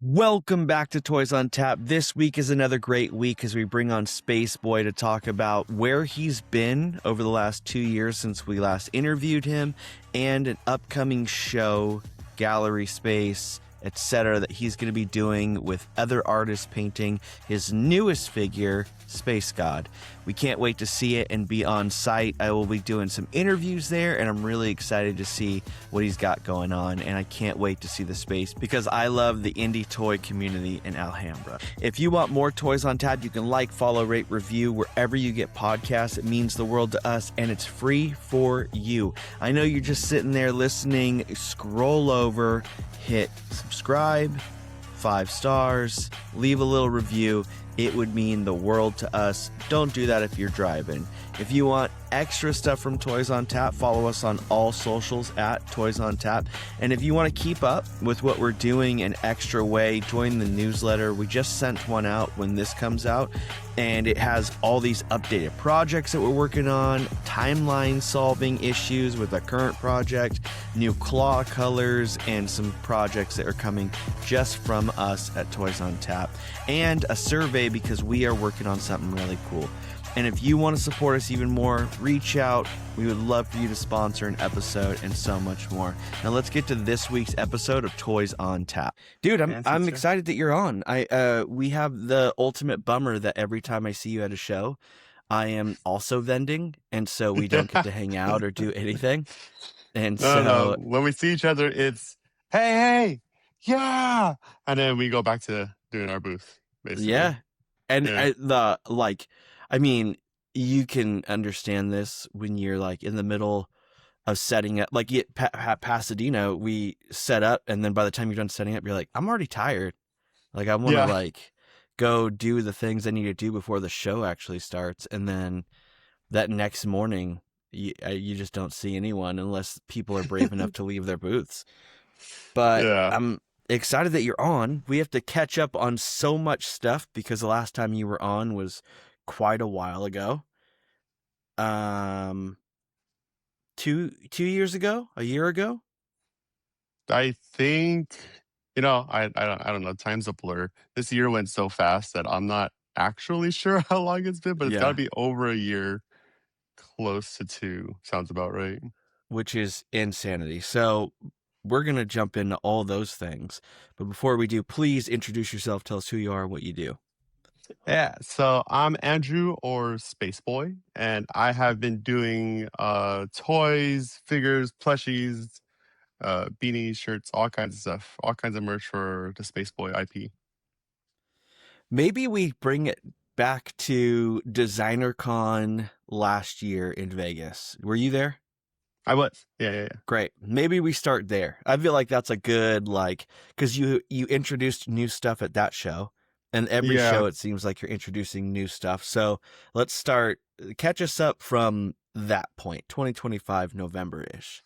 Welcome back to Toys on Tap. This week is another great week as we bring on SpaceBoi to talk about where he's been over the last 2 years since we last interviewed him and an upcoming show, gallery space, etc. that he's going to be doing with other artists painting his newest figure, Space God. We can't wait to see it and be on site. I will be doing some interviews there, and I'm really excited to see what he's got going on, and I can't wait to see the space because I love the indie toy community in Alhambra. If you want more Toys on Tap, you can like, follow, rate, review wherever you get podcasts. It means the world to us, and it's free for you. I know you're just sitting there listening. Scroll over, hit subscribe, 5 stars, leave a little review. It would mean the world to us. Don't do that if you're driving. If you want extra stuff from Toys on Tap, follow us on all socials at Toys on Tap. And if you want to keep up with what we're doing an extra way, join the newsletter. We just sent one out when this comes out, and it has all these updated projects that we're working on, timeline solving issues with a current project, new claw colors, and some projects that are coming just from us at Toys on Tap, and a survey because we are working on something really cool. And if you want to support us even more, reach out. We would love for you to sponsor an episode and so much more. Now let's get to this week's episode of Toys on Tap. Dude, I'm excited that you're on. We have the ultimate bummer that every time I see you at a show, I am also vending, and so we don't get to hang out or do anything. And no. When we see each other, it's hey, yeah, and then we go back to doing our booth, basically. Yeah, and I mean, you can understand this when you're like in the middle of setting up. Like at Pasadena, we set up, and then by the time you're done setting up, you're like, I'm already tired. Like I want to like go do the things I need to do before the show actually starts, and then that next morning, you just don't see anyone unless people are brave enough to leave their booths. But I'm excited that you're on. We have to catch up on so much stuff because the last time you were on was quite a while ago. 2 years ago, a year ago. I think I don't know. Time's a blur. This year went so fast that I'm not actually sure how long it's been, but it's got to be over a year, close to 2. Sounds about right. Which is insanity. So we're gonna jump into all those things, but before we do, please introduce yourself. Tell us who you are, what you do. Yeah, so I'm Andrew, or SpaceBoi, and I have been doing toys, figures, plushies, beanies, shirts, all kinds of stuff, all kinds of merch for the SpaceBoi IP. Maybe we bring it back to Designer Con last year in Vegas. Were you there? I was. Yeah. Great. Maybe we start there. I feel like that's a good, because you introduced new stuff at that show. And every show, it seems like you're introducing new stuff. So let's start. Catch us up from that point, 2025, November-ish.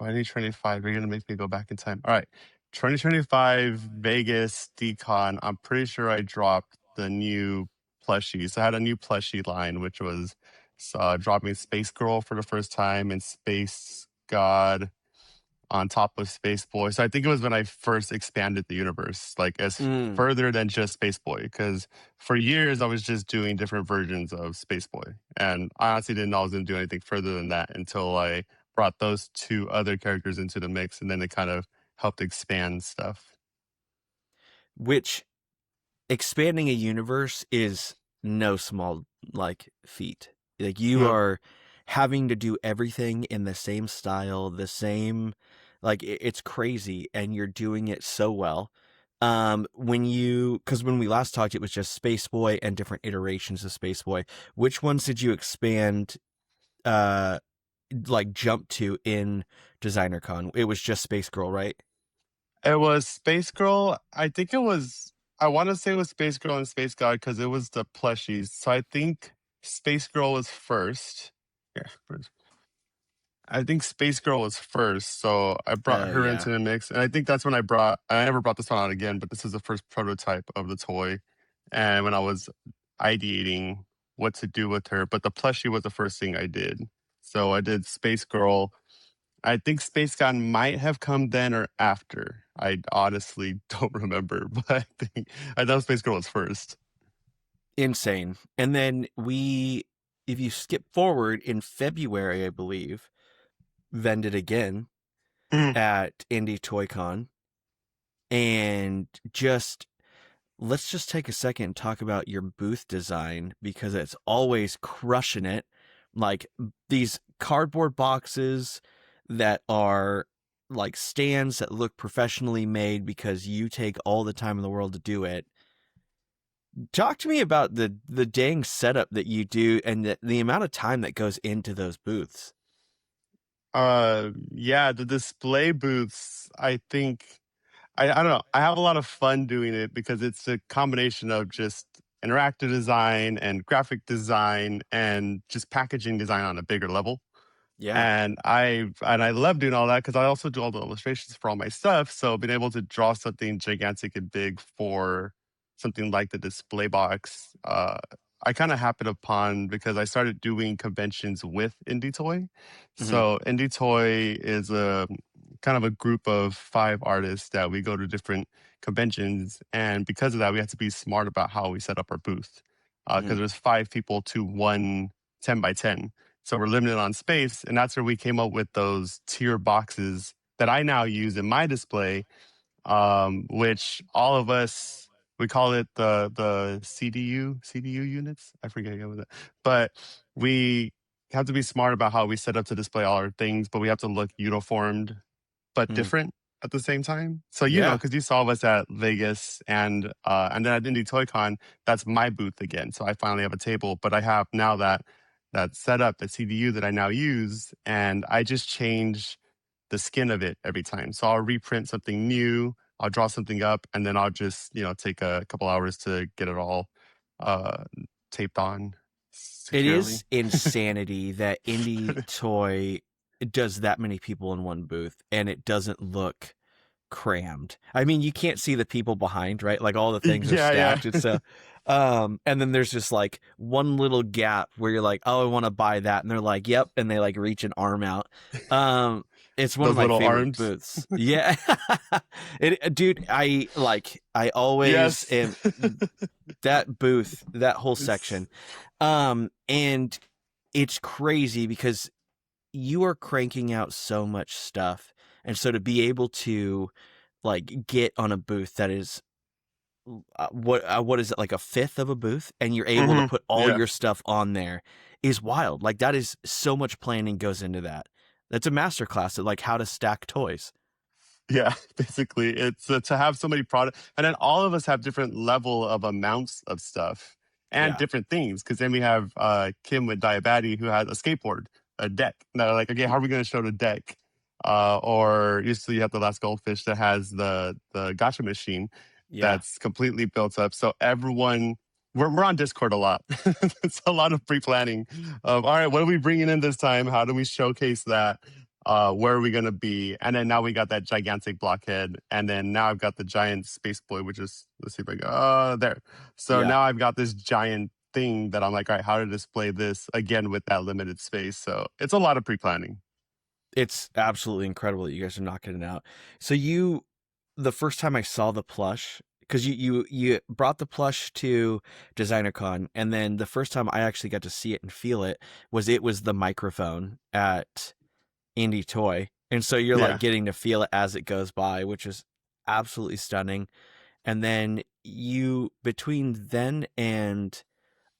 2025, you're going to make me go back in time. All right. 2025, Vegas, Decon. I'm pretty sure I dropped the new plushies. I had a new plushie line, which was dropping Space Girl for the first time and Space God on top of SpaceBoi. So I think it was when I first expanded the universe, like as further than just SpaceBoi. Because for years, I was just doing different versions of SpaceBoi. And I honestly didn't know I was going to do anything further than that until I brought those 2 other characters into the mix. And then it kind of helped expand stuff. Which, expanding a universe is no small, feat. Like, you are having to do everything in the same style, the same, it's crazy, and you're doing it so well. Because when we last talked, it was just SpaceBoi and different iterations of SpaceBoi. Which ones did you expand, jump to in Designer Con? It was just Space Girl, right? It was Space Girl. I think it was, I want to say it was Space Girl and Space God because it was the plushies. So I think Space Girl was first. I think Space Girl was first, so I brought her into the mix. And I think that's when I never brought this one out again, but this is the first prototype of the toy. And when I was ideating what to do with her, but the plushie was the first thing I did. So I did Space Girl. I think Space God might have come then or after. I honestly don't remember, but I know Space Girl was first. Insane. And then if you skip forward in February, I believe, vended again Mhm. at Indie Toy Con. And let's just take a second and talk about your booth design because it's always crushing it. Like these cardboard boxes that are like stands that look professionally made because you take all the time in the world to do it. Talk to me about the dang setup that you do and the amount of time that goes into those booths. Yeah, the display booths, I think I don't know. I have a lot of fun doing it because it's a combination of just interactive design and graphic design and just packaging design on a bigger level. Yeah. And I love doing all that because I also do all the illustrations for all my stuff. So being able to draw something gigantic and big for something like the display box, I kind of happened upon because I started doing conventions with Indie Toy. Hmm. So Indie Toy is a kind of a group of 5 artists that we go to different conventions, and because of that, we have to be smart about how we set up our booth Hmm. because there's 5 people to one 10 by 10. So we're limited on space. And that's where we came up with those tier boxes that I now use in my display, which all of us, we call it the CDU units. I forget again with it. But we have to be smart about how we set up to display all our things, but we have to look uniformed but Hmm. different at the same time. So Yeah. because you saw us at Vegas and then at Indie Toy Con, that's my booth again. So I finally have a table, but I have now that setup, that CDU that I now use, and I just change the skin of it every time. So I'll reprint something new, I'll draw something up, and then I'll just take a couple hours to get it all uh, taped on It securely. is insanity that Indie Toy does that many people in one booth and it doesn't look crammed. I mean, you can't see the people behind, right? Like all the things are Yeah, stacked. yeah. It's so and then there's just like one little gap where you're like, "Oh, I want to buy that." And they're like, "Yep." And they like reach an arm out. Um it's one of Those my little favorite arms. booths. Yeah. Dude, I always Yes. am that booth, that whole It's section. And it's crazy because you are cranking out so much stuff. And so to be able to like get on a booth that is what is it, like a fifth of a booth, and you're able to mhm, put all yeah. your stuff on there is wild. Like that is so much planning goes into that. That's a masterclass at like how to stack toys. Yeah, basically, it's to have so many products, and then all of us have different level of amounts of stuff and Yeah. different things. Because then we have Kim with Diabetes who has a skateboard, a deck. Now, like, okay, how are we going to show the deck? Or usually you have the Last Goldfish that has the gotcha machine Yeah. that's completely built up. So everyone, we're on Discord a lot. It's a lot of pre planning of all right, what are we bringing in this time? How do we showcase that? Where are we going to be? And then now we got that gigantic blockhead. And then now I've got the giant SpaceBoi, which is, let's see if I go, there. So Yeah. now I've got this giant thing that I'm like, all right, how to display this again with that limited space. So it's a lot of pre-planning. It's absolutely incredible that you guys are knocking it out. So the first time I saw the plush, because you brought the plush to DesignerCon, and then the first time I actually got to see it and feel it was the microphone at Indie Toy, and so you're like Yeah. getting to feel it as it goes by, which is absolutely stunning. And then you between then and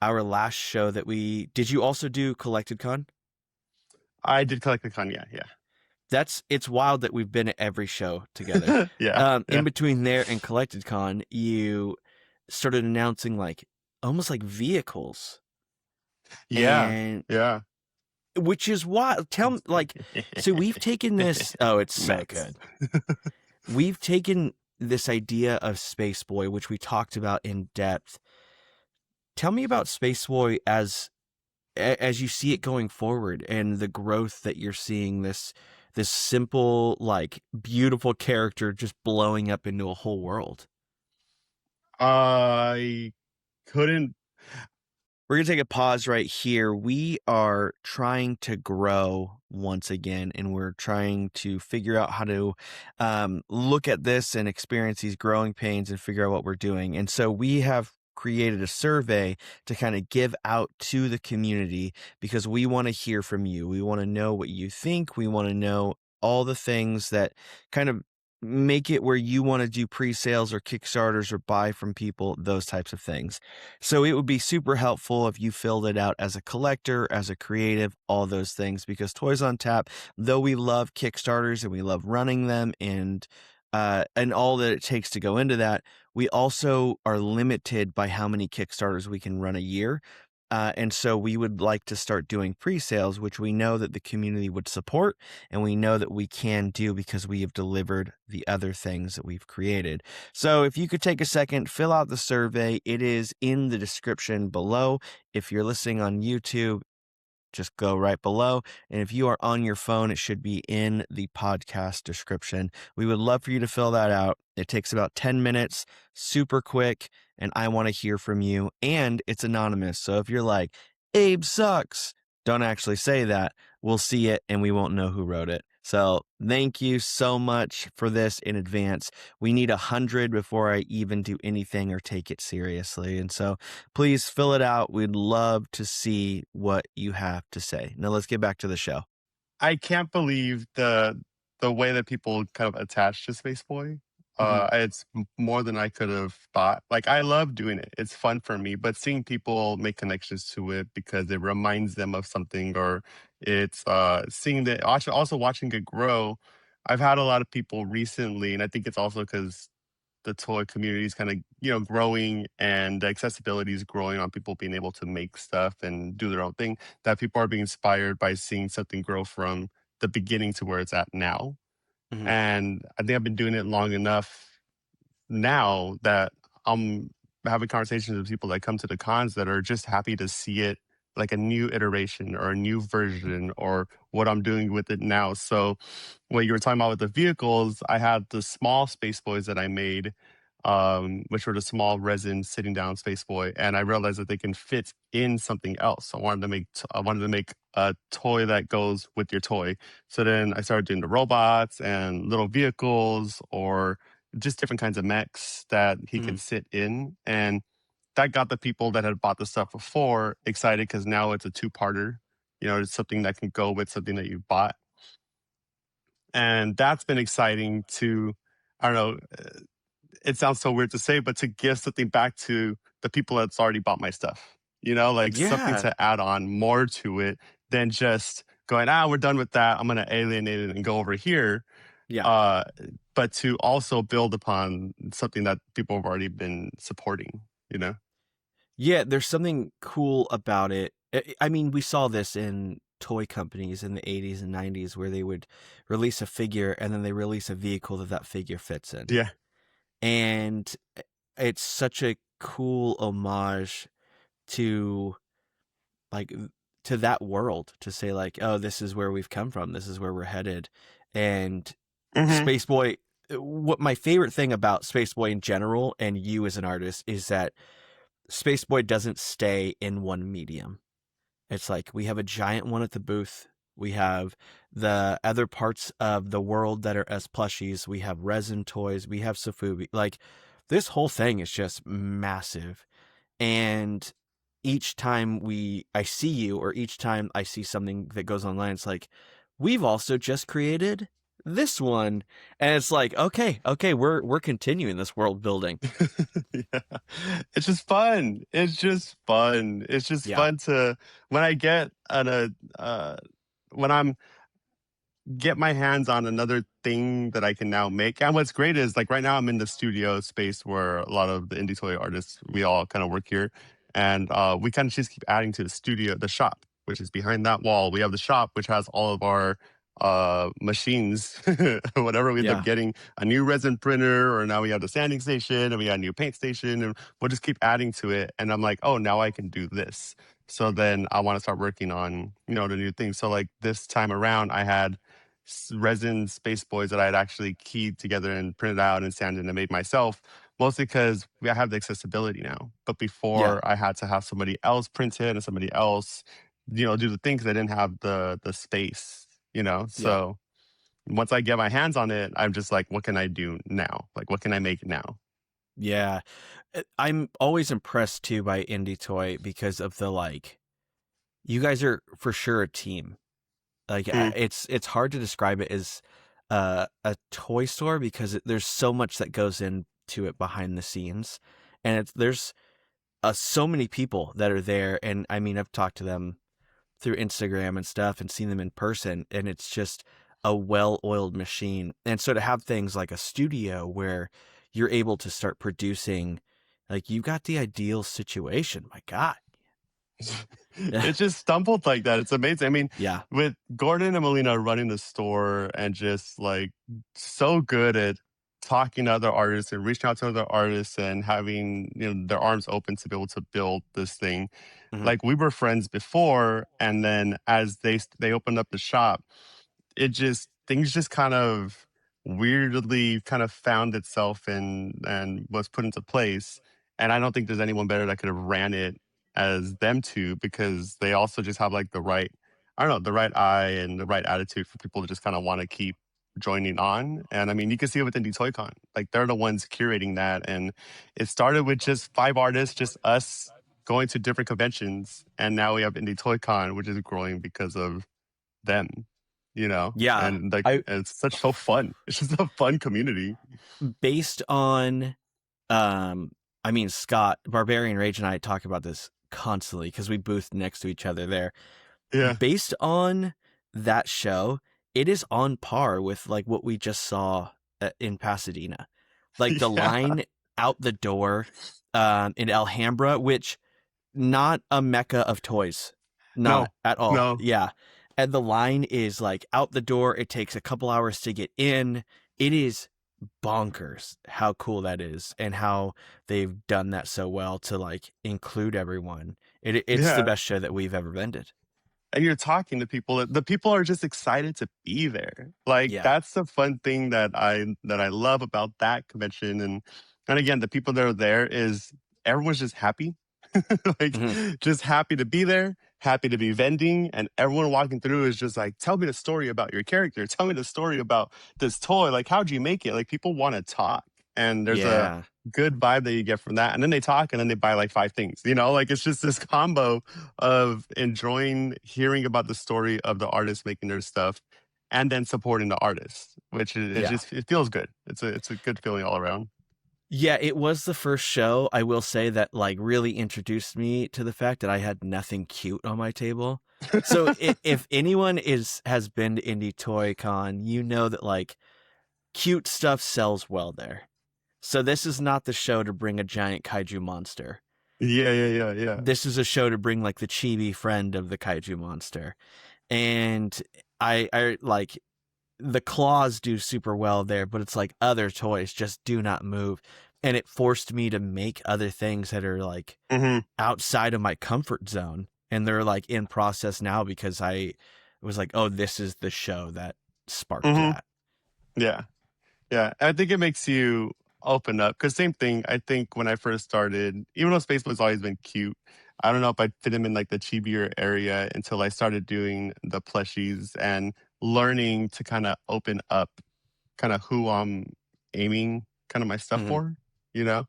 our last show that we did, you also do Collected Con? I did collect the con. Yeah. It's wild that we've been at every show together. Yeah. Yeah. In Yeah. between there and Collected Con, you started announcing like almost like vehicles, Yeah. and Yeah. which is wild. Tell me, like, so we've taken this. Oh, it's so Mechs. good. We've taken this idea of SpaceBoi, which we talked about in depth. Tell me about SpaceBoi as you see it going forward and the growth that you're seeing this simple like beautiful character just blowing up into a whole world. I couldn't. We're going to take a pause right here. We are trying to grow once again, and we're trying to figure out how to look at this and experience these growing pains and figure out what we're doing. And so we have created a survey to kind of give out to the community because we want to hear from you. We want to know what you think. We want to know all the things that kind of make it where you want to do pre-sales or Kickstarters or buy from people, those types of things. So it would be super helpful if you filled it out as a collector, as a creative, all those things, because Toys on Tap, though we love Kickstarters and we love running them and all that it takes to go into that, we also are limited by how many Kickstarters we can run a year. And so we would like to start doing pre-sales, which we know that the community would support, and we know that we can do because we have delivered the other things that we've created. So if you could take a second, fill out the survey. It is in the description below. If you're listening on YouTube, just go right below. And if you are on your phone, it should be in the podcast description. We would love for you to fill that out. It takes about 10 minutes, super quick, and I want to hear from you. And it's anonymous. So if you're like, Abe sucks, don't actually say that. We'll see it and we won't know who wrote it. So thank you so much for this in advance. We need 100 before I even do anything or take it seriously. And so please fill it out. We'd love to see what you have to say. Now let's get back to the show. I can't believe the way that people kind of attach to SpaceBoi. Mhm. It's more than I could have thought. Like I love doing it; it's fun for me. But seeing people make connections to it because it reminds them of something, or it's seeing that also watching it grow. I've had a lot of people recently, and I think it's also because the toy community is kind of growing and the accessibility is growing on people being able to make stuff and do their own thing, that people are being inspired by seeing something grow from the beginning to where it's at now. Mhm. And I think I've been doing it long enough now that I'm having conversations with people that come to the cons that are just happy to see it like a new iteration or a new version or what I'm doing with it now. So what you were talking about with the vehicles, I had the small Space Boys that I made, which were the small resin sitting down Space Boy, and I realized that they can fit in something else. I wanted to make a toy that goes with your toy. So then I started doing the robots and little vehicles or just different kinds of mechs that he can Mhm. sit in. And that got the people that had bought the stuff before excited because now it's a two-parter. It's something that can go with something that you bought. And that's been exciting to, I don't know, it sounds so weird to say, but to give something back to the people that's already bought my stuff, like something Yeah. to add on more to it than just going, we're done with that. I'm going to alienate it and go over here. Yeah. uh, but to also build upon something that people have already been supporting, you know? Yeah, there's something cool about it. I mean, we saw this in toy companies in the 80s and 90s where they would release a figure and then they release a vehicle that figure fits in. Yeah. And it's such a cool homage to like to that world, to say like, oh, this is where we've come from, this is where we're headed. And Hmm. SpaceBoi, what my favorite thing about SpaceBoi in general and you as an artist is that SpaceBoi doesn't stay in one medium. It's like we have a giant one at the booth. We have the other parts of the world that are as plushies. We have resin toys. We have sofubi. Like this whole thing is just massive. And each time I see you, or each time I see something that goes online, it's like, we've also just created this one. And it's like, okay, we're continuing this world building. Yeah. It's just fun. It's just fun. It's just Yeah. fun to when I get on a when I'm get my hands on another thing that I can now make. And what's great is like right now I'm in the studio space where a lot of the indie toy artists, we all kind of work here. And we kind of just keep adding to the studio, the shop, which is behind that wall. We have the shop, which has all of our machines, whatever we end up Yeah. getting, a new resin printer, or now we have the sanding station and we got a new paint station, and we'll just keep adding to it. And I'm like, oh, now I can do this. So then I want to start working on, the new things. So like this time around, I had resin Space Boys that I had actually keyed together and printed out and sanded and made myself. mostly because we have the accessibility now. But Yeah. before, I had to have somebody else print it and somebody else, do the thing because I didn't have the space. Yeah. So once I get my hands on it, I'm just like, what can I do now? Like, what can I make now? Yeah. I'm always impressed too by Indie Toy because of the like, you guys are for sure a team. Like Mm. it's hard to describe it as a toy store because there's so much that goes into it behind the scenes, and there's so many people that are there. And I mean, I've talked to them through Instagram and stuff and seen them in person, and it's just a well-oiled machine. And so to have things like a studio where you're able to start producing, like you've got the ideal situation. My God. It just stumbled like that. It's amazing. I mean, Yeah. with Gordon and Melina running the store and just like so good at talking to other artists and reaching out to other artists and having their arms open to be able to build this thing. Hmm. Like we were friends before, and then as they opened up the shop, it just things just kind of weirdly kind of found itself and was put into place. And I don't think there's anyone better that could have ran it as them two, because they also just have like the right, I don't know, the right eye and the right attitude for people to just kind of want to keep joining on. And I mean, you can see it with Indie ToyCon. Like they're the ones curating that. And it started with just 5 artists, just us going to different conventions. And now we have Indie ToyCon, which is growing because of them. Yeah. And like I it's such so fun. It's just a fun community. Based on I mean, Scott, Barbarian Rage and I talk about this constantly because we booth next to each other there. Yeah. Based on that show, it is on par with like what we just saw in Pasadena. Like the Yeah. line out the door in Alhambra, which not a mecca of toys, not No. at all. No. Yeah. And the line is like out the door. It takes a couple hours to get in. It is bonkers how cool that is and how they've done that so well to like include everyone. It's the Yeah. best show that we've ever vended. And you're talking to people, the people are just excited to be there. Like Yeah. that's the fun thing that I love about that convention. And again, the people that are there is everyone's just happy. Like Mhm. just happy to be there, happy to be vending, and everyone walking through is just like, tell me the story about your character, tell me the story about this toy, like how'd you make it? Like people want to talk, and there's a Yeah. good vibe that you get from that. And then they talk and then they buy like 5 things, like it's just this combo of enjoying hearing about the story of the artist making their stuff and then supporting the artist, which it Yeah. just it feels good. It's a good feeling all around. Yeah, it was the first show, I will say, that like really introduced me to the fact that I had nothing cute on my table. So if anyone has been to Indie Toy Con, you know that like cute stuff sells well there. So this is not the show to bring a giant kaiju monster. Yeah, yeah, yeah, yeah. This is a show to bring like the chibi friend of the kaiju monster. And I like the claws do super well there, but it's like other toys just do not move. And it forced me to make other things that are like Hmm. outside of my comfort zone. And they're like in process now because I was like, oh, this is the show that sparked Hmm. that. Yeah. Yeah, I think it makes you open up, because same thing. I think when I first started, even though SpaceBoi's always been cute, I don't know if I'd fit him in like the chibier area until I started doing the plushies and learning to kind of open up kind of who I'm aiming kind of my stuff Hmm. for, you know?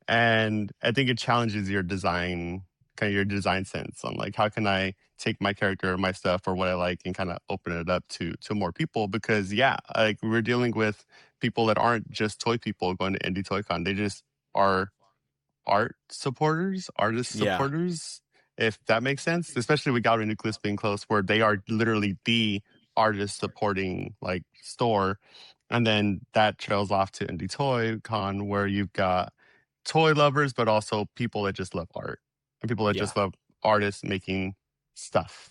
And I think it challenges your kind of your design sense on like, how can I take my character or my stuff or what I like and kind of open it up to more people? Because yeah, like we're dealing with people that aren't just toy people going to Indie Toy Con. They just are artist Yeah. supporters, if that makes sense. Especially with Gallery Nucleus being close, where they are literally the artist supporting like store. And then that trails off to Indie Toy Con, where you've got toy lovers, but also people that just love art and people that Yeah. just love artists making stuff,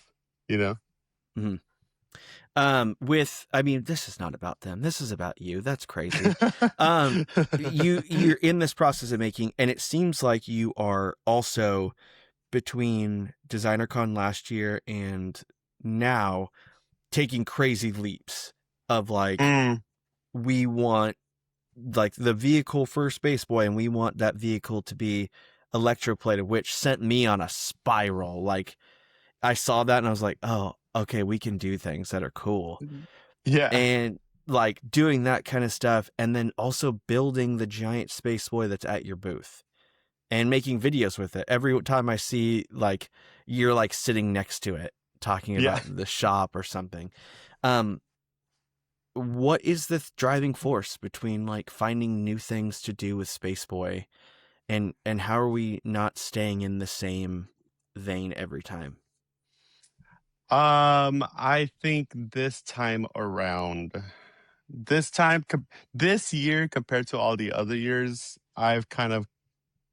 you know? Hmm. I mean, this is not about them. This is about you. That's crazy. You're in this process of making, and it seems like you are also between DesignerCon last year and now taking crazy leaps of like, Mm, we want like the vehicle for SpaceBoi, and we want that vehicle to be electroplated, which sent me on a spiral. Like I saw that and I was like, oh, okay, we can do things that are cool. Yeah. And like doing that kind of stuff, and then also building the giant SpaceBoi that's at your booth and making videos with it. Every time I see like you're like sitting next to it talking Yeah. about the shop or something. Um, what is the driving force between like finding new things to do with SpaceBoi, and how are we not staying in the same vein every time? I think this time around, this time, this year compared to all the other years, I've kind of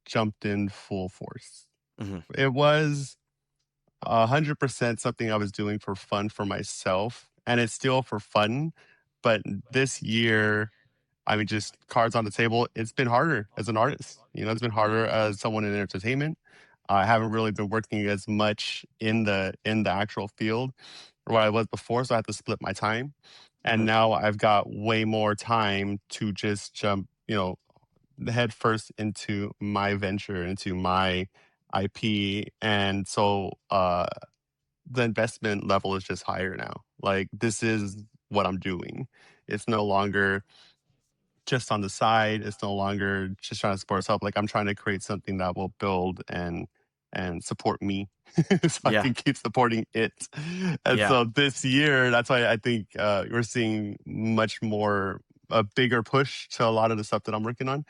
jumped in full force. Mm-hmm. It was 100% something I was doing for fun for myself, and it's still for fun. But this year, I mean, just cards on the table. It's been harder as an artist. You know, it's been harder as someone in entertainment. I haven't really been working as much in the actual field where I was before, so I had to split my time. And Mm-hmm. now I've got way more time to just jump, head first into my venture, into my IP. And so the investment level is just higher now. Like this is what I'm doing. It's no longer just on the side. It's no longer just trying to support itself. Like I'm trying to create something that will build and support me so I Yeah. can keep supporting it. And Yeah. so this year, that's why I think we're seeing much more a bigger push to a lot of the stuff that I'm working on,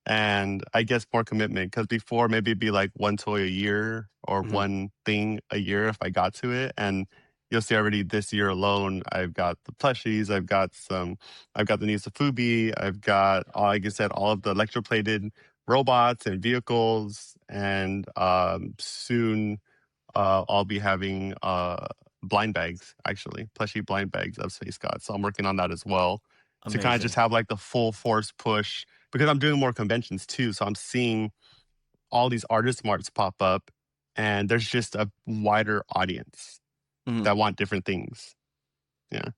and I guess more commitment, because before maybe it'd be like one toy a year or Mm-hmm. one thing a year if I got to it. And you'll see already this year alone, I've got the plushies, I've got the new sofubi, I've got, like I said, all of the electroplated robots and vehicles, and soon I'll be having blind bags, actually, plushie blind bags of Space God. So I'm working on that as well to kind of just Amazing. have like the full force push, because I'm doing more conventions too. So I'm seeing all these artist marts pop up, and there's just a wider audience Mm-hmm. that want different things. Yeah.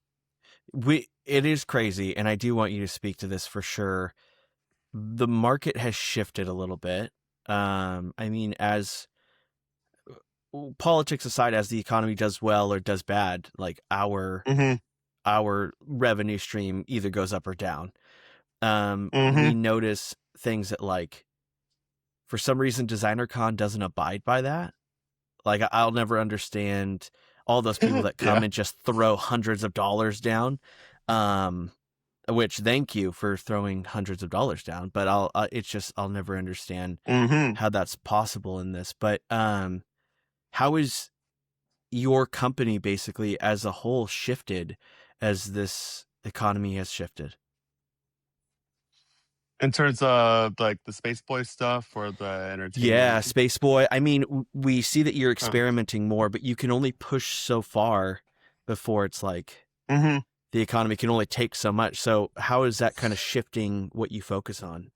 It is crazy, and I do want you to speak to this for sure. The market has shifted a little bit. I mean, as politics aside, as the economy does well or does bad, like Mm-hmm. our revenue stream either goes up or down. Mm-hmm. We notice things that like for some reason DesignerCon doesn't abide by that. Like I'll never understand all those people that come Yeah. and just throw hundreds of dollars down. Um, which thank you for throwing hundreds of dollars down, but it's just I'll never understand Mm-hmm. how that's possible in this. But how is your company basically as a whole shifted as this economy has shifted? In terms of like the Space Boy stuff or the Yeah, entertainment. SpaceBoi. I mean, we see that you're Huh. experimenting more, but you can only push so far before it's like Mm-hmm. the economy can only take so much. So, how is that kind of shifting what you focus on?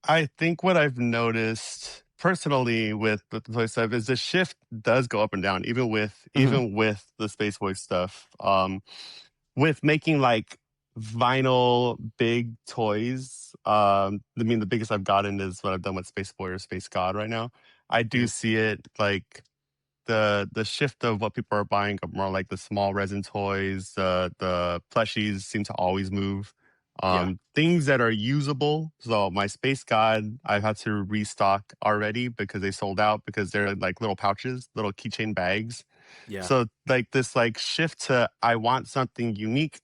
I think what I've noticed personally with the toy stuff is the shift does go up and down, even with Hmm. the Space Boy stuff. With making like vinyl big toys. I mean, the biggest I've gotten is what I've done with Space Boy or Space God right now. I do Hmm. see it like the shift of what people are buying are more like the small resin toys. The plushies seem to always move. Yeah, Things that are usable. So my Space God, I've had to restock already because they sold out, because they're like little pouches, little keychain bags. yeah. So like this like shift to, I want something unique,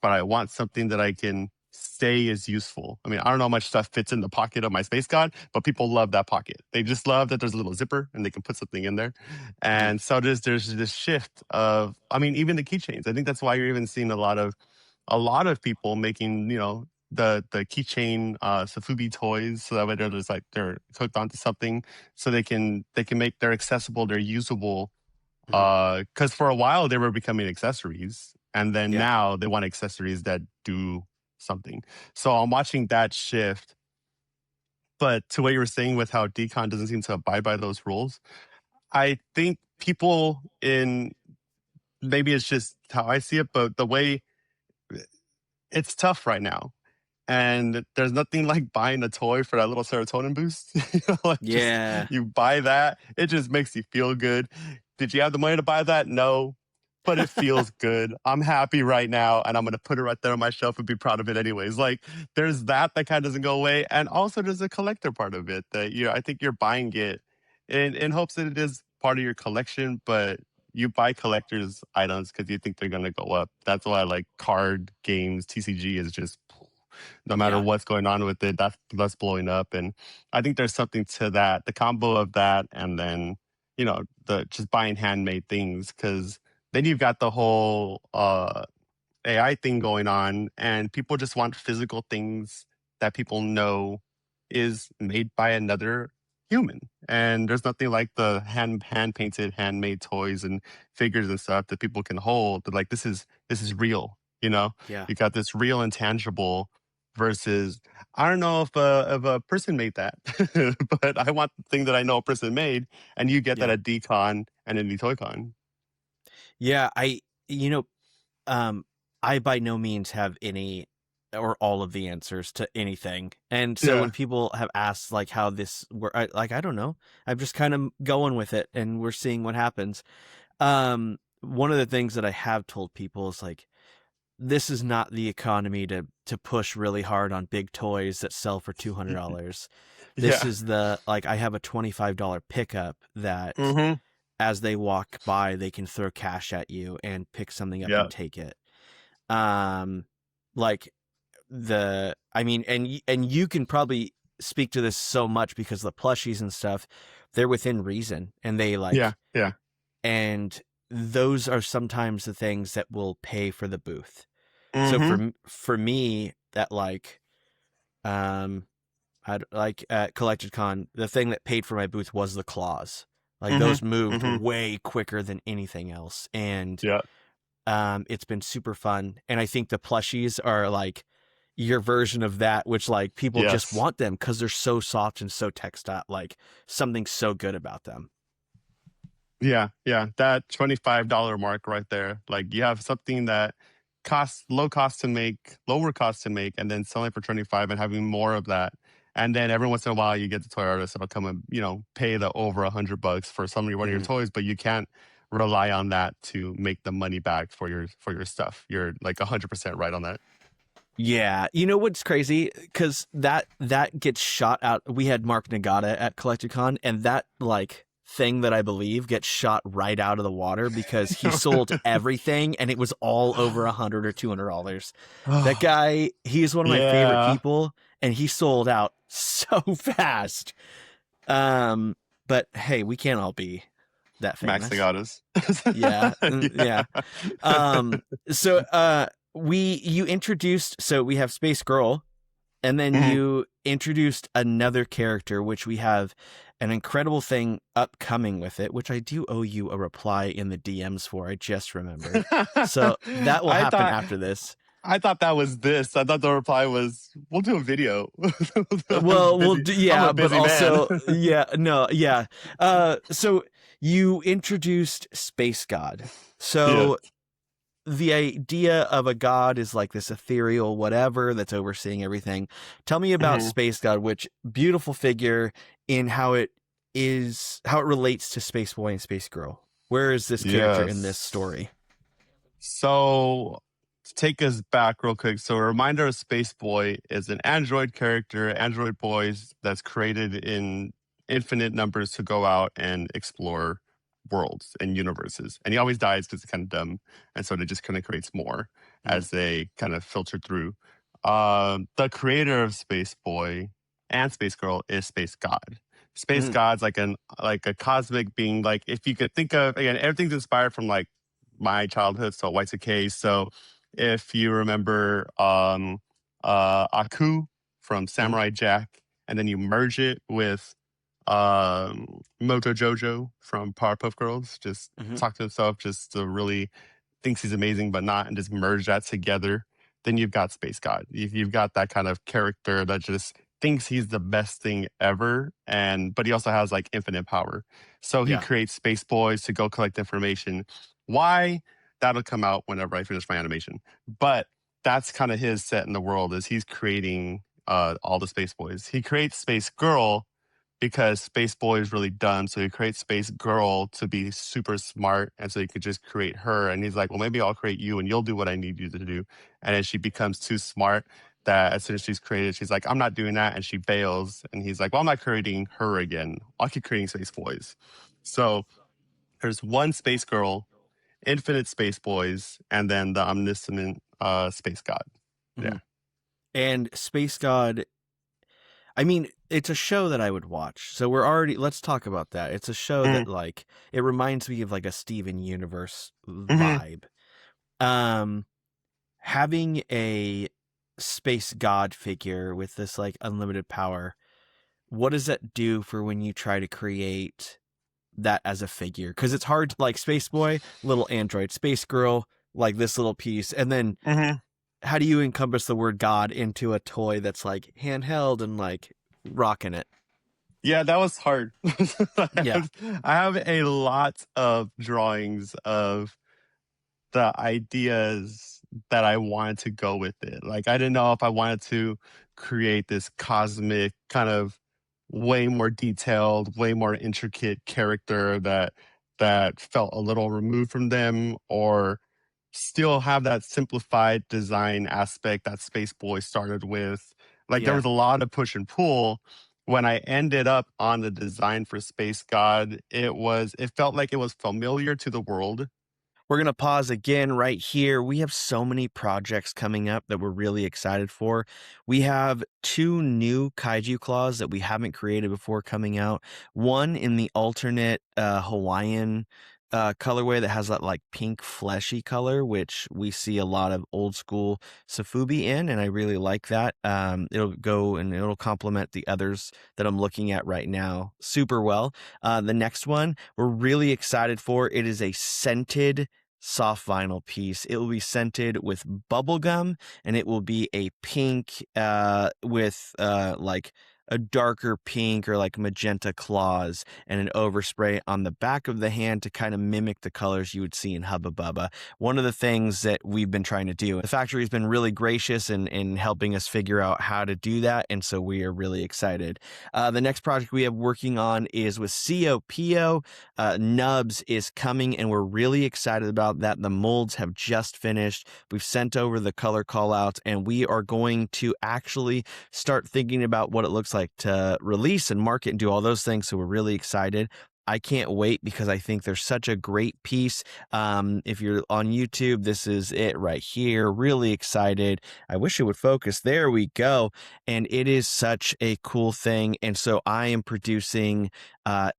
but I want something that I can say is useful. I mean, I don't know how much stuff fits in the pocket of my Space God, but people love that pocket. They just love that there's a little zipper and they can put something in there. Hmm. And so there's this shift of, I mean, even the keychains. I think that's why you're even seeing a lot of people making, the keychain sofubi toys, so that way they're just like they're hooked onto something, so they can make, they're accessible, they're usable, Hmm. because for a while they were becoming accessories, and then Yeah. now they want accessories that do something. So I'm watching that shift. But to what you were saying with how decon doesn't seem to abide by those rules, I think people in, maybe it's just how I see it, but the way, it's tough right now. And there's nothing like buying a toy for that little serotonin boost. Like just Yeah. you buy that, it just makes you feel good. Did you have the money to buy that? No, but it feels good. I'm happy right now, and I'm gonna put it right there on my shelf and be proud of it anyways. Like there's that kind of doesn't go away, and also there's a collector part of it that I think you're buying it in hopes that it is part of your collection, but you buy collectors items because you think they're gonna go up. That's why like card games, TCG is just no matter Yeah. what's going on with it, that's blowing up. And I think there's something to that, the combo of that, and then the just buying handmade things because then you've got the whole AI thing going on, and people just want physical things that people know is made by another human. And there's nothing like the hand painted, handmade toys and figures and stuff that people can hold. That like this is real. Yeah. You got this real and tangible versus I don't know if a person made that, but I want the thing that I know a person made, and you get that Yeah. at DCon and Indie ToyCon. Yeah. You know, I by no means have any or all of the answers to anything. And so when Yeah. people have asked like how this work, I don't know. I'm just kind of going with it and we're seeing what happens. One of the things that I have told people is like, this is not the economy to push really hard on big toys that sell for $200. This Yeah. is I have a $25 pickup that Mm-hmm. as they walk by, they can throw cash at you and pick something up Yeah. and take it. Like I mean, and you can probably speak to this so much because the plushies and stuff, they're within reason and they Yeah. Yeah. and those are sometimes the things that will pay for the booth. So Mm-hmm. for me, that at Collected Con, the thing that paid for my booth was the claws. Like Mm-hmm. those moved Mm-hmm. way quicker than anything else, and Yeah. it's been super fun. And I think the plushies are like your version of that, which like people just Yes. want them because they're so soft and so textile, like something so good about them. Yeah. Yeah. That $25 mark right there. Like you have something that costs lower cost to make, and then selling for 25 and having more of that. And then every once in a while you get the toy artist that'll come and, pay the over $100 for one of your Mm. toys, but you can't rely on that to make the money back for your stuff. You're like 100% right on that. Yeah, you know what's crazy? Because that gets shot out. We had Mark Nagata at CollectorCon, and that like thing that I believe gets shot right out of the water because he sold everything, and it was all over $100 or $200. That guy, he's one of my favorite Yeah. people, and he sold out so fast. But hey, we can't all be that Max famous. Legatus. Yeah, yeah. So you introduced, so we have Space Girl, and then Mhm. you introduced another character, which we have an incredible thing upcoming with it, which I do owe you a reply in the DMs for. I just remembered. So that will I happen thought after this. I thought that was this. I thought the reply was, "We'll do a video." I was Well, we'll busy. do, I'm a yeah, but busy man. also, yeah, no, yeah. So you introduced Space God. Yeah. So the idea of a god is like this ethereal whatever that's overseeing everything. Tell me about Mhm. Space God, which beautiful figure in how it relates to Space Boy and Space Girl. Where is this character in this Yes. story? So to take us back real quick. So a reminder of SpaceBoi is an android character, android boys that's created in infinite numbers to go out and explore worlds and universes. And he always dies because it's kind of dumb. And so they just kind of creates more Mm. as they kind of filter through. The creator of SpaceBoi and Space Girl is Space God. Space Mm. God's like a cosmic being. Like if you could think of, again, everything's inspired from like my childhood, so Y2K. So if you remember Aku from Mm. Samurai Jack, and then you merge it with Moto Jojo from Powerpuff Girls, just Mm-hmm. talk to himself, just to really thinks he's amazing but not, and just merge that together, then you've got Space God. You've got that kind of character that just thinks he's the best thing ever, but he also has like infinite power. So he Yeah. creates Space Boys to go collect information. Why? That'll come out whenever I finish my animation. But that's kind of his set in the world is he's creating all the Space Boys. He creates Space Girl because Space Boy is really dumb. So he creates Space Girl to be super smart. And so he could just create her. And he's like, well, maybe I'll create you and you'll do what I need you to do. And then she becomes too smart that as soon as she's created, she's like, I'm not doing that. And she bails. And he's like, well, I'm not creating her again. I'll keep creating Space Boys. So there's one Space Girl, infinite Space Boys, and then the omniscient Space God. Yeah. Mhm. And Space God, I mean, it's a show that I would watch. So let's talk about that. It's a show that like, it reminds me of like a Steven Universe Mm-hmm. vibe. Having a space god figure with this like unlimited power, what does that do for when you try to create that as a figure? Because it's hard to, like Space Boy, little android, Space Girl, like this little piece, and then Mm-hmm. how do you encompass the word God into a toy that's like handheld and like rocking it? Yeah, that was hard. Yeah. I have a lot of drawings of the ideas that I wanted to go with it. Like, I didn't know if I wanted to create this cosmic kind of way more detailed, way more intricate character that felt a little removed from them, or still have that simplified design aspect that Space Boy started with. Like, there Yeah. was a lot of push and pull. When I ended up on the design for Space God, it felt like it was familiar to the world. We're going to pause again right here. We have so many projects coming up that we're really excited for. We have 2 new kaiju claws that we haven't created before coming out. One in the alternate Hawaiian colorway that has that like pink fleshy color, which we see a lot of old school sofubi in, and I really like that. It'll go and it'll complement the others that I'm looking at right now super well. The next one we're really excited for. It is a scented soft vinyl piece. It will be scented with bubblegum, and it will be a pink with like a darker pink or like magenta claws and an overspray on the back of the hand to kind of mimic the colors you would see in Hubba Bubba. One of the things that we've been trying to do, the factory has been really gracious in helping us figure out how to do that, and so we are really excited. The next project we have working on is with COPO. Nubs is coming, and we're really excited about that. The molds have just finished. We've sent over the color callouts, and we are going to actually start thinking about what it looks like to release and market and do all those things. So we're really excited. I can't wait because I think there's such a great piece. If you're on YouTube, this is it right here. Really excited. I wish it would focus. There we go. And it is such a cool thing. And so I am producing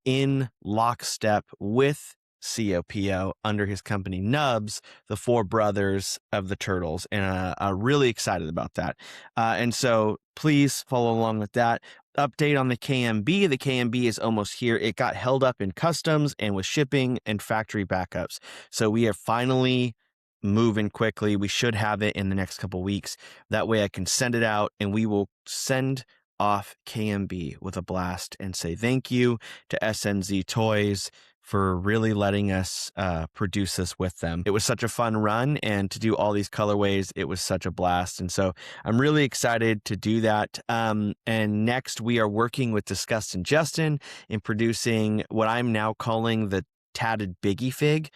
in lockstep with COPO under his company Nubs, the 4 brothers of the Turtles. And I'm really excited about that. And so please follow along with that. Update on the KMB. The KMB is almost here. It got held up in customs and with shipping and factory backups. So we are finally moving quickly. We should have it in the next couple weeks. That way I can send it out, and we will send off KMB with a blast and say thank you to SNZ Toys for really letting us produce this with them. It was such a fun run, and to do all these colorways, it was such a blast. And so I'm really excited to do that. And next, we are working with Disgust and Justin in producing what I'm now calling the tatted Biggie Fig.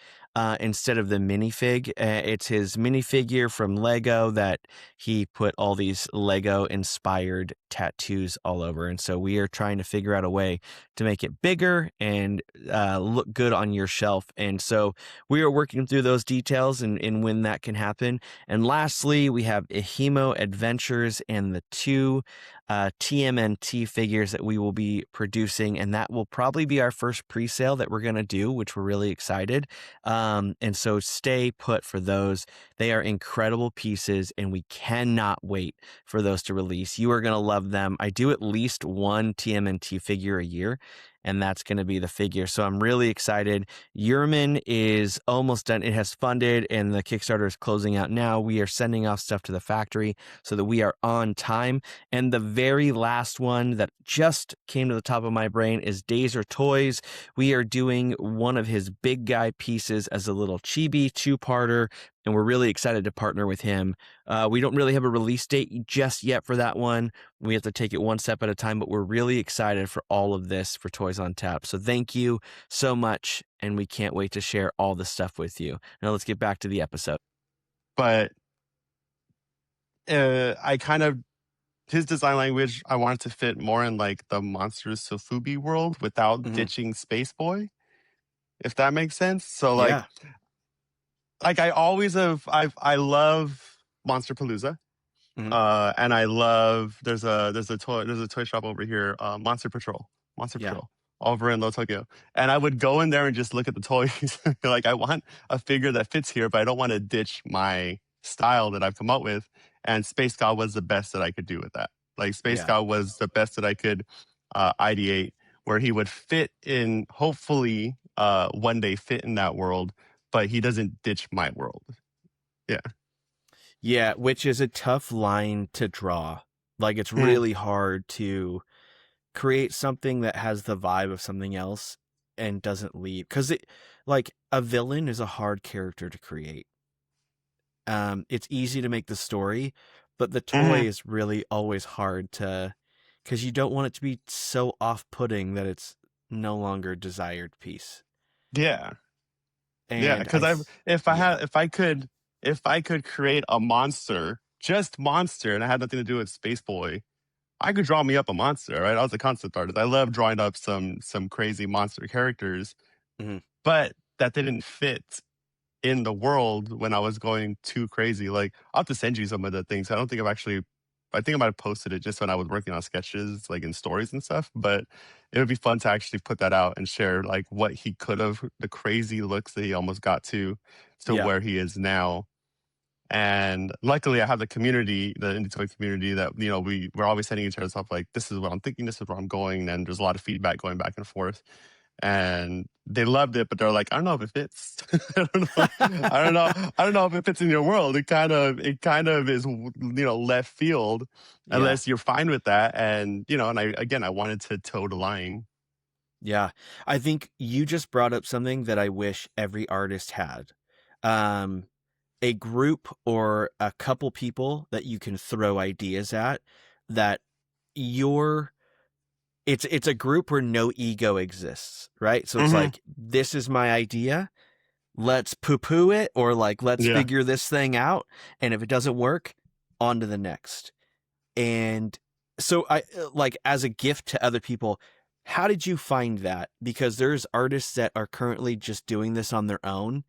Instead of the minifig. It's his minifigure from Lego that he put all these Lego inspired tattoos all over. And so we are trying to figure out a way to make it bigger and look good on your shelf. And so we are working through those details and when that can happen. And lastly, we have Ehimo Adventures and the 2 TMNT figures that we will be producing. And that will probably be our first pre-sale that we're going to do, which we're really excited. And so stay put for those. They are incredible pieces, and we cannot wait for those to release. You are going to love them. I do at least 1 TMNT figure a year, and that's going to be the figure. So I'm really excited. Yerman is almost done. It has funded, and the Kickstarter is closing out now. We are sending off stuff to the factory so that we are on time. And the very last one that just came to the top of my brain is Dazer Toys. We are doing one of his big guy pieces as a little chibi 2-parter and we're really excited to partner with him. We don't really have a release date just yet for that one. We have to take it one step at a time, but we're really excited for all of this for Toys on Tap. So thank you so much, and we can't wait to share all the stuff with you. Now let's get back to the episode. But I kind of his design language, I wanted to fit more in like the monsters sofubi world without Mhm. ditching SpaceBoi, if that makes sense. So Yeah. like I always have I love Monster Palooza. Mhm. And I love there's a toy shop over here, Monster Yeah. Patrol over in Little Tokyo. And I would go in there and just look at the toys. Like I want a figure that fits here, but I don't want to ditch my style that I've come up with. And Space God was the best that I could do with that. Like Space Yeah. God was the best that I could ideate, where he would fit in, hopefully one day fit in that world, but he doesn't ditch my world. Yeah. Yeah, which is a tough line to draw. Like, it's Mhm. really hard to create something that has the vibe of something else and doesn't leave. Because like, a villain is a hard character to create. It's easy to make the story, but the toy Mhm. is really always hard to, because you don't want it to be so off-putting that it's no longer a desired piece. Yeah. Yeah, And because yeah, if I could create a monster, just monster, and I had nothing to do with SpaceBoi, I could draw me up a monster, right? I was a concept artist. I love drawing up some crazy monster characters, mhm, but that didn't fit in the world when I was going too crazy. Like I'll have to send you some of the things. I think I might have posted it just when I was working on sketches, like in stories and stuff. But it would be fun to actually put that out and share like what he could have, the crazy looks that he almost got to yeah, where he is now. And luckily I have the community, the indie toy community that, we're always sending each other stuff like, this is what I'm thinking, this is where I'm going. And there's a lot of feedback going back and forth, and they loved it, but they're like, I don't know if it fits. I don't know. I don't know if it fits in your world. It kind of is, left field, yeah. unless you're fine with that. And I wanted to toe the line. Yeah. I think you just brought up something that I wish every artist had. Um, a group or a couple people that you can throw ideas at that you're it's a group where no ego exists, right? So it's Hmm. like, this is my idea. Let's poo-poo it, or like, let's Yeah. figure this thing out. And if it doesn't work, on to the next. And so I like, as a gift to other people, how did you find that? Because there's artists that are currently just doing this on their own,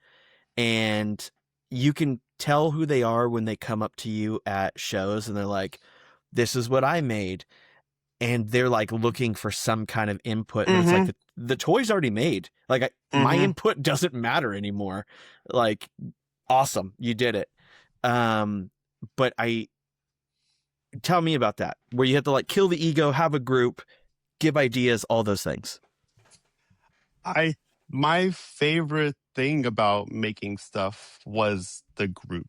and you can tell who they are when they come up to you at shows and they're like, this is what I made. And they're like looking for some kind of input, but it's like Hmm. the toy's already made. Like, my Hmm. input doesn't matter anymore. Like, awesome, you did it. But I tell me about that, where you have to like kill the ego, have a group, give ideas, all those things. I My favorite thing about making stuff was the group,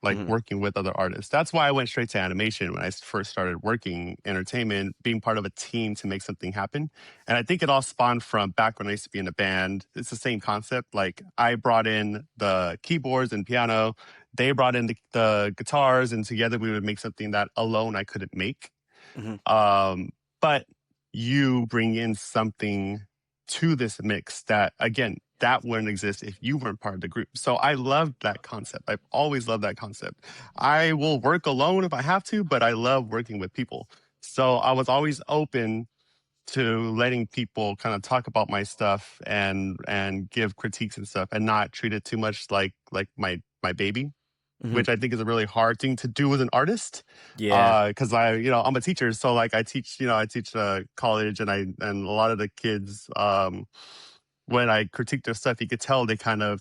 like Mm-hmm. working with other artists. That's why I went straight to animation when I first started working entertainment, being part of a team to make something happen. And I think it all spawned from back when I used to be in a band. It's the same concept. Like I brought in the keyboards and piano, they brought in the guitars, and together we would make something that alone I couldn't make. Mm-hmm. But you bring in something to this mix that, again, that wouldn't exist if you weren't part of the group. So I loved that concept. I've always loved that concept. I will work alone if I have to, but I love working with people. So I was always open to letting people kind of talk about my stuff and give critiques and stuff, and not treat it too much like my baby, Mm-hmm. which I think is a really hard thing to do as an artist. Yeah. Because I'm a teacher, so like I teach college, and a lot of the kids, when I critique their stuff, you could tell it kind of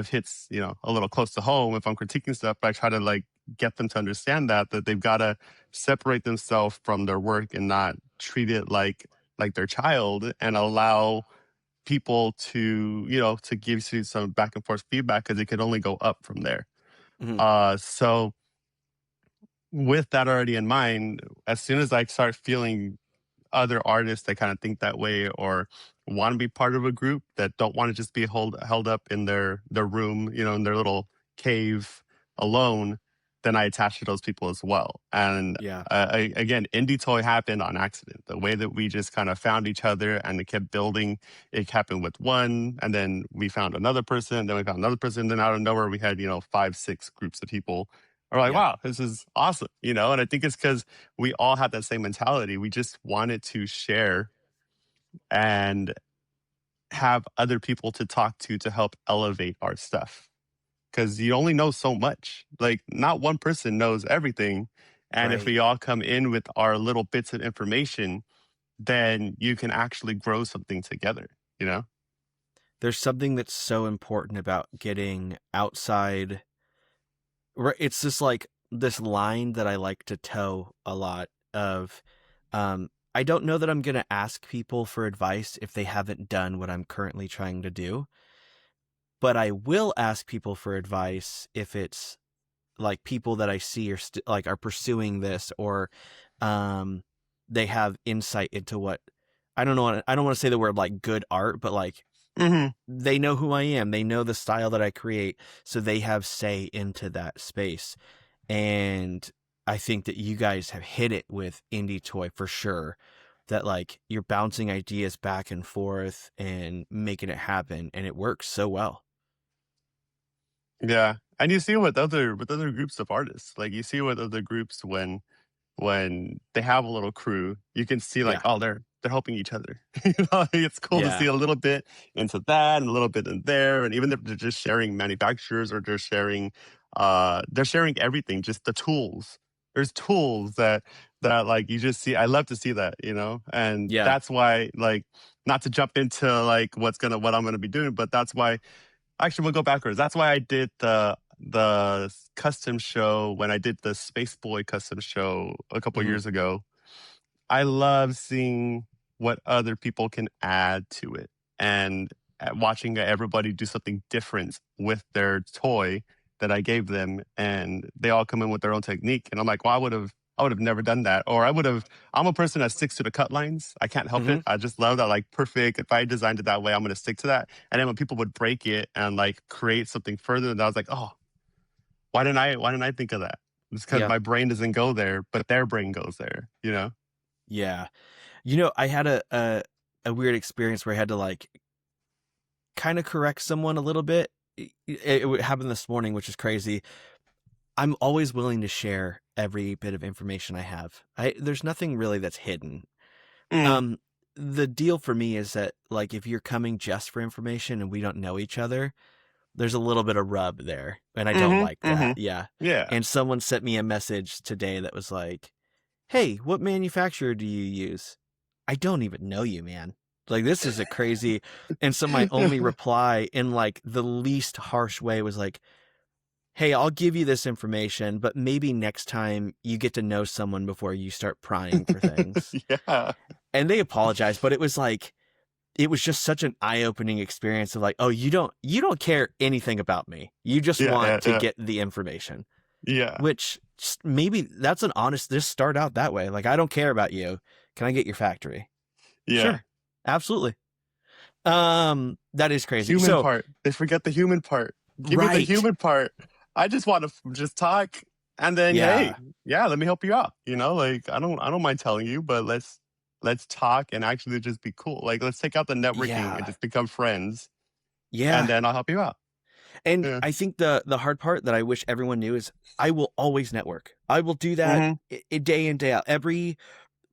hits a little close to home if I'm critiquing stuff. But I try to like get them to understand that they've got to separate themselves from their work and not treat it like their child, and allow people to give you some back and forth feedback, because it could only go up from there. Mm-hmm. So with that already in mind, as soon as I start feeling other artists that kind of think that way, or want to be part of a group that don't want to just be held up in their room, in their little cave alone, then I attached to those people as well. And Yeah. again, Indie Toy happened on accident. The way that we just kind of found each other and it kept building, it happened with one, and then we found another person, then we found another person, then out of nowhere we had, 5, 6 groups of people. We're like, Yeah. wow, this is awesome, And I think it's because we all had that same mentality. We just wanted to share and have other people to talk to help elevate our stuff because you only know so much. Like, not one person knows everything. And if Right. we all come in with our little bits of information, then you can actually grow something together, you know? There's something that's so important about getting outside. It's just like this line that I like to toe a lot of, I don't know that I'm going to ask people for advice if they haven't done what I'm currently trying to do, but I will ask people for advice if it's like people that I see are like are pursuing this, or um they have insight into what, I don't know, I don't want to say the word like good art, but like Hmm. they know who I am, they know the style that I create, so they have say into that space. And I think that you guys have hit it with Indie Toy for sure, that like you're bouncing ideas back and forth and making it happen, and it works so well. Yeah. And you see with other groups of artists, like you see with other groups when they have a little crew, you can see like, Yeah. oh, they're helping each other. It's cool to see Yeah. a little bit into that and a little bit in there. And even if they're just sharing manufacturers or they're sharing everything, just the tools. There's tools that like you just see. I love to see that. And Yeah. that's why, like, not to jump into like what I'm gonna be doing, but that's why actually we'll go backwards. That's why I did the custom show when I did the SpaceBoi custom show a couple Hmm. years ago. I love seeing what other people can add to it and watching everybody do something different with their toy that I gave them, and they all come in with their own technique. And I'm like, well, I would have never done that, or I'm a person that sticks to the cut lines. I can't help Hmm. it. I just love that, like, perfect. If I designed it that way, I'm going to stick to that. And then when people would break it and like create something further, and I was like, oh, why didn't I think of that? It's because Yeah. my brain doesn't go there, but their brain goes there. Yeah. I had a weird experience where I had to like kind of correct someone a little bit. It happened this morning, which is crazy. I'm always willing to share every bit of information I have. There's nothing really that's hidden. Mm, Um, the deal for me is that like if you're coming just for information and we don't know each other, there's a little bit of rub there, and I don't like mm-hmm, that. mm-hmm. Yeah. Yeah. And someone sent me a message today that was like, "Hey, what manufacturer do you use?" I don't even know you, man. Like, this is a crazy. And so my only reply in like the least harsh way was like, "Hey, I'll give you this information, but maybe next time you get to know someone before you start prying for things." Yeah. And they apologized, but it was like, it was just such an eye-opening experience of like, oh, you don't care anything about me. You just Yeah, yeah, want to yeah. get the information, Yeah. which maybe that's an honest, just start out that way. Like, I don't care about you. Can I get your factory? Yeah. Sure. Absolutely. That is crazy. Human So, part. They forget the human part. Give me the right. human part. I just want to just talk and then, hey, Yeah. yeah, let me help you out. Like, I don't mind telling you, but let's talk and actually just be cool. Like, let's take out the networking and Yeah. just become friends, and Yeah. then I'll help you out. And Yeah. I think the hard part that I wish everyone knew is I will always network. I will do that Mm-hmm. day in, day out. Every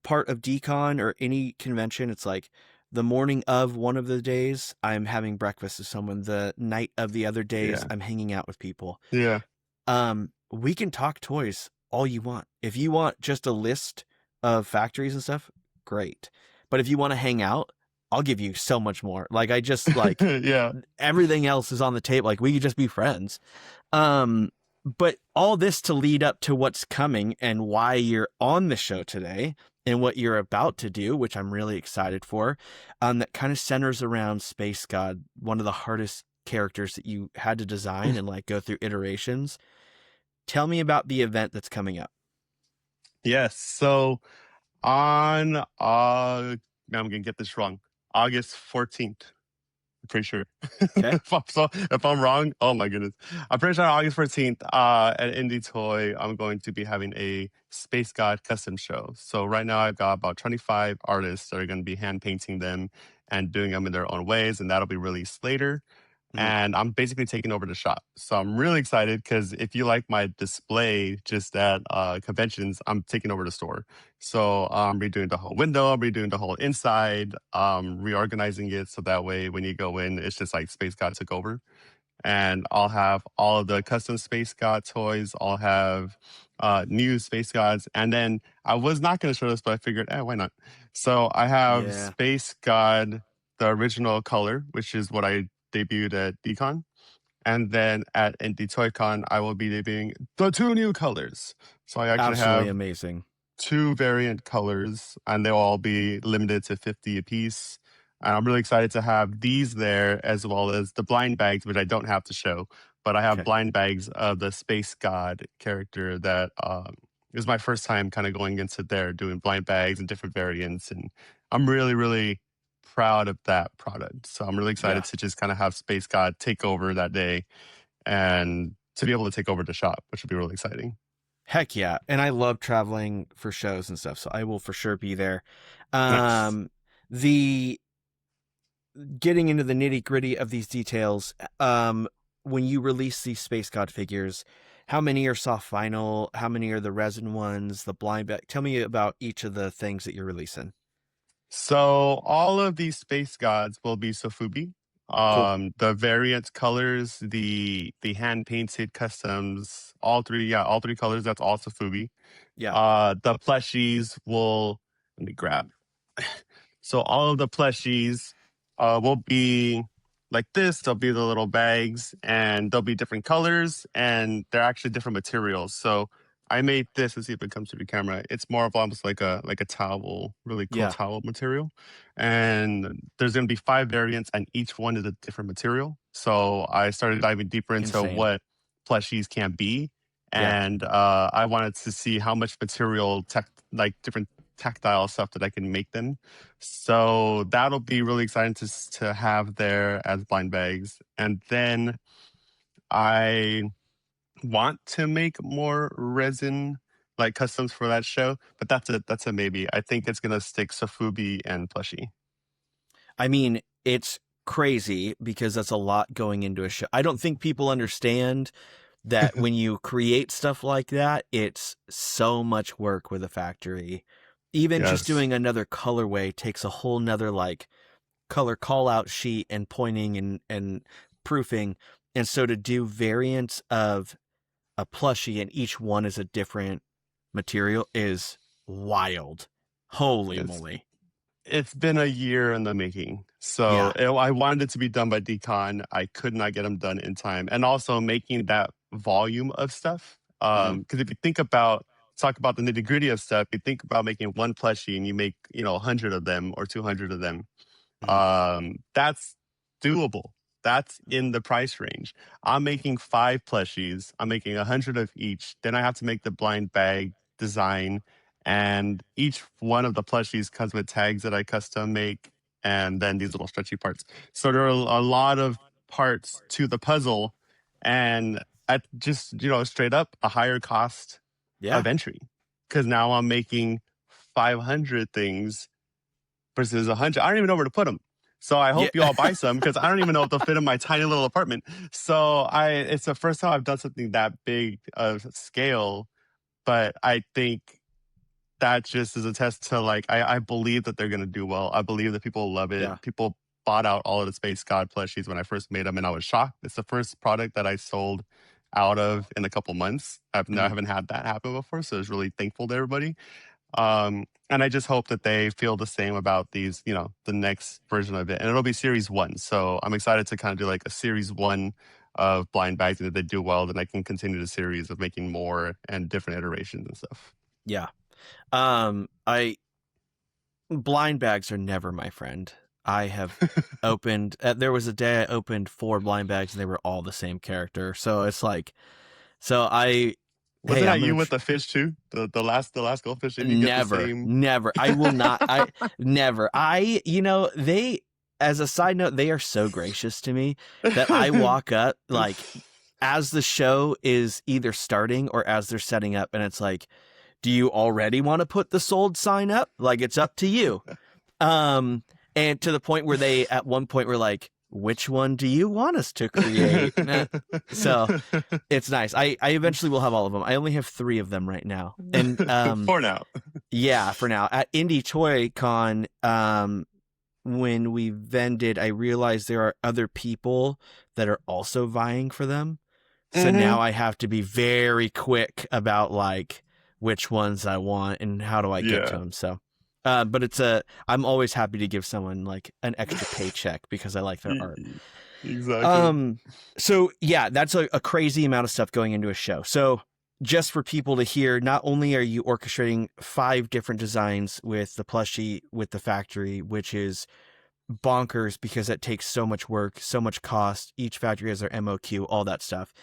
part of decon or any convention, it's like the morning of one of the days, I'm having breakfast with someone. The night of the other days, Yeah. I'm hanging out with people. Yeah. We can talk toys all you want. If you want just a list of factories and stuff, great. But if you want to hang out, I'll give you so much more. Like, I just like Yeah. everything else is on the table. Like, we could just be friends. Um, but all this to lead up to what's coming and why you're on the show today and what you're about to do, which I'm really excited for. That kind of centers around Space God, one of the hardest characters that you had to design and like go through iterations. Tell me about the event that's coming up. Yes. So on I'm gonna get this wrong. August 14th. Pretty sure. Okay. If I'm wrong, oh my goodness. I'm pretty sure on August 14th, at Indie Toy, I'm going to be having a Space God custom show. So right now I've got about 25 artists that are going to be hand painting them and doing them in their own ways, and that'll be released later. Mhm. And I'm basically taking over the shop. So I'm really excited because if you like my display just at conventions, I'm taking over the store. So I'm redoing the whole window, I'm redoing the whole inside, reorganizing it so that way when you go in, it's just like Space God took over. And I'll have all of the custom Space God toys. I'll have new Space Gods. And then I was not going to show this, but I figured, why not? So I have Yeah. Space God, the original color, which is what I debuted at Decon. And then at Indie ToyCon, I will be debuting the two new colors. So I actually Absolutely have amazing. two variant colors, and they'll all be limited to 50 apiece. And I'm really excited to have these there, as well as the blind bags, which I don't have to show, but I have Okay. blind bags of the Space God character that is my first time kind of going into there, doing blind bags and different variants. And I'm really, really proud of that product. So I'm really excited Yeah. to just kind of have Space God take over that day and to be able to take over the shop, which would be really exciting. Heck yeah. And I love traveling for shows and stuff, so I will for sure be there. Nice. The getting into the nitty-gritty of these details, when you release these Space God figures, how many are soft vinyl? How many are the resin ones, the blind bag? Tell me about each of the things that you're releasing. So all of these space gods will be sofubi. Cool. The variant colors, the hand painted customs, all three colors. That's all sofubi. Yeah. The plushies will let me grab. So all of the plushies will be like this. They'll be the little bags, and they'll be different colors, and they're actually different materials. So I made this. Let's see if it comes through the camera. It's more of almost like a towel, really cool Yeah. towel material. And there's going to be 5 variants, and each one is a different material. So I started diving deeper into Insane. what plushies can be, Yeah. and I wanted to see how much material, like different tactile stuff that I can make them. So that'll be really exciting to have there as blind bags. And then I want to make more resin like customs for that show, but that's a maybe. I think it's gonna stick sofubi and plushie. I mean, it's crazy because that's a lot going into a show. I don't think people understand that when you create stuff like that, it's so much work with a factory. Even just Yes. doing another colorway takes a whole nother like color call out sheet and pointing and proofing. And so to do variants of a plushie and each one is a different material is wild. Holy Yes. moly. It's been a year in the making. So Yeah. I wanted it to be done by Decon. I could not get them done in time. And also making that volume of stuff. Hmm. Because if you think about, talk about the nitty gritty of stuff, you think about making one plushie and you make, 100 of them or 200 of them. Hmm. That's doable. That's in the price range. I'm making 5 plushies. I'm making 100 of each. Then I have to make the blind bag design, and each one of the plushies comes with tags that I custom make, and then these little stretchy parts. So there are a lot of parts to the puzzle, and at just straight up a higher cost Yeah. of entry because now I'm making 500 things versus 100. I don't even know where to put them. So I Yeah. hope you all buy some because I don't even know if they'll fit in my tiny little apartment. So it's the first time I've done something that big of scale, but I think that just is a test to like, I believe that they're going to do well. I believe that people love it. Yeah. People bought out all of the Space God plushies when I first made them, and I was shocked. It's the first product that I sold out of in a couple months. I Hmm. haven't had that happen before. So I was really thankful to everybody. And I just hope that they feel the same about these, the next version of it. And it'll be series 1. So I'm excited to kind of do like a series 1 of blind bags. And if they do well, then I can continue the series of making more and different iterations and stuff. Yeah. I blind bags are never my friend. I have opened there was a day I opened 4 blind bags and they were all the same character. So it's like Wasn't hey, I'm that you gonna with the fish too? The last goldfish, didn't you get the never, same? never. I will not. I never. They as a side note, they are so gracious to me that I walk up like as the show is either starting or as they're setting up, and it's like, do you already want to put the sold sign up? Like, it's up to you. And to the point where they at one point were like, which one do you want us to create? So it's nice. I eventually will have all of them. I only have 3 of them right now. And For now. yeah, for now. At Indie Toy Con, when we vended, I realized there are other people that are also vying for them. So now I have to be very quick about like which ones I want and how do I get to them. So, but I'm always happy to give someone like an extra paycheck because I like their art. Exactly. So yeah, that's a crazy amount of stuff going into a show. So just for people to hear, not only are you orchestrating 5 different designs with the plushie, with the factory, which is bonkers because it takes so much work, so much cost. Each factory has their MOQ, all that stuff.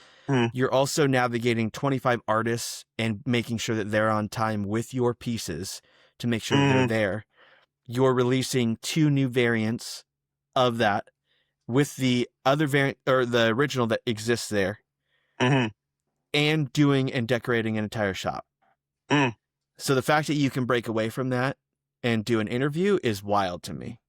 You're also navigating 25 artists and making sure that they're on time with your pieces to make sure that they're there. You're releasing 2 new variants of that with the other variant or the original that exists there, and doing and decorating an entire shop. So the fact that you can break away from that and do an interview is wild to me.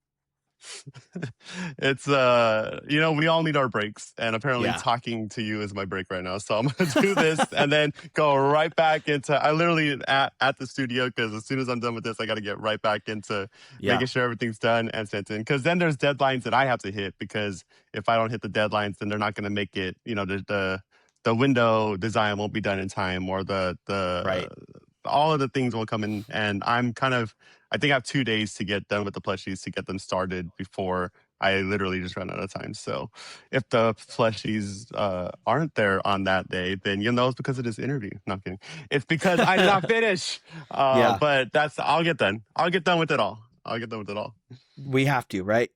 It's we all need our breaks, and apparently talking to you is my break right now, so I'm gonna do this and then go right back into I literally at the studio, because as soon as I'm done with this I got to get right back into making sure everything's done and sent in, because then there's deadlines that I have to hit, because if I don't hit the deadlines then they're not going to make it, the window design won't be done in time, or the all of the things will come in, and I think I have 2 days to get done with the plushies to get them started before I literally just run out of time. So if the plushies aren't there on that day, then you'll know it's because of this interview. Not kidding. It's because I did not finish. But I'll get done. I'll get done with it all. We have to, right?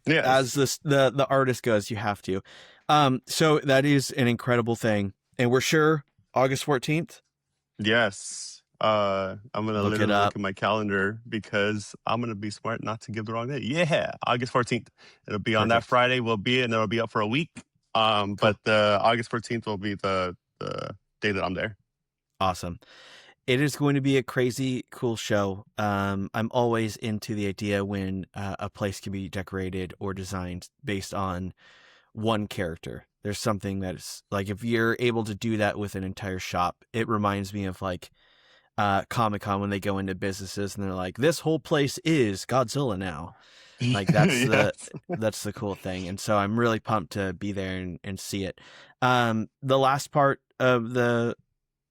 Yeah. As the artist goes, you have to. So that is an incredible thing. And we're sure August 14th? Yes. I'm gonna literally look at my calendar because I'm gonna be smart not to give the wrong day. Yeah, August 14th. It'll be on that Friday. We'll be and it'll be up for a week. Cool. But the August 14th will be the day that I'm there. Awesome. It is going to be a crazy cool show. I'm always into the idea when a place can be decorated or designed based on one character. There's something that's like, if you're able to do that with an entire shop, it reminds me of like Comic-Con when they go into businesses and they're like, this whole place is Godzilla now. Like that's that's the cool thing. And so I'm really pumped to be there and see it. The last part of the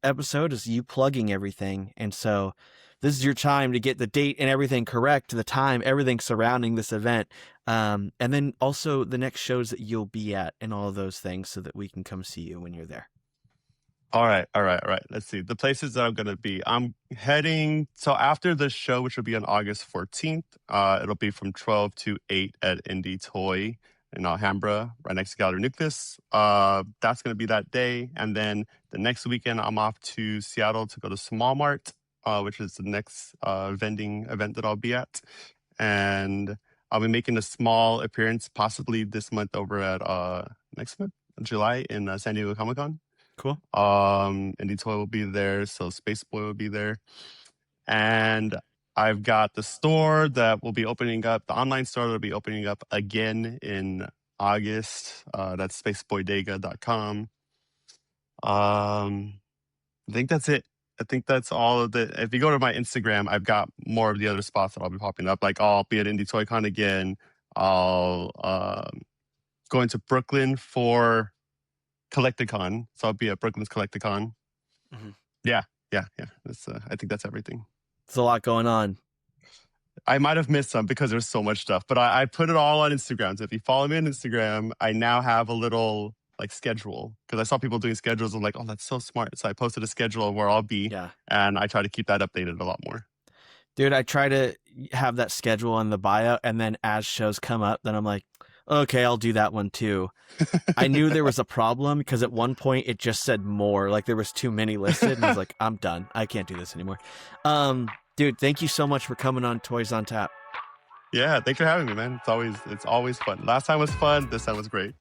episode is you plugging everything. And so this is your time to get the date and everything correct, the time, everything surrounding this event. And then also the next shows that you'll be at and all of those things so that we can come see you when you're there. All right. Let's see. The places that I'm going to be. I'm heading, so after the show, which will be on August 14th, it'll be from 12 to 8 at Indie Toy in Alhambra, right next to Gallery Nucleus. That's going to be that day. And then the next weekend, I'm off to Seattle to go to Small Mart, which is the next vending event that I'll be at. And I'll be making a small appearance, possibly this month, over at next month, July, in San Diego Comic-Con. Cool. Indie Toy will be there, so SpaceBoi will be there. And I've got the store that will be opening up, the online store that will be opening up again in August. That's SpaceBoiDega.com. I think that's it. I think that's all of the. If you go to my Instagram, I've got more of the other spots that I'll be popping up. Like I'll be at Indie Toy Con again. I'll go into Brooklyn for Collecticon. So I'll be at Brooklyn's Collecticon. Mm-hmm. Yeah. That's, I think that's everything. It's a lot going on. I might have missed some because there's so much stuff, but I put it all on Instagram. So if you follow me on Instagram, I now have a little like schedule, because I saw people doing schedules. I'm like, oh, that's so smart. So I posted a schedule of where I'll be, and I try to keep that updated a lot more. Dude, I try to have that schedule on the bio, and then as shows come up, then I'm like, okay, I'll do that one too. I knew there was a problem because at one point it just said more, like there was too many listed, and I was like, I'm done. I can't do this anymore. Dude, thank you so much for coming on Toys on Tap. Yeah, thanks for having me, man. It's always fun. Last time was fun. This time was great.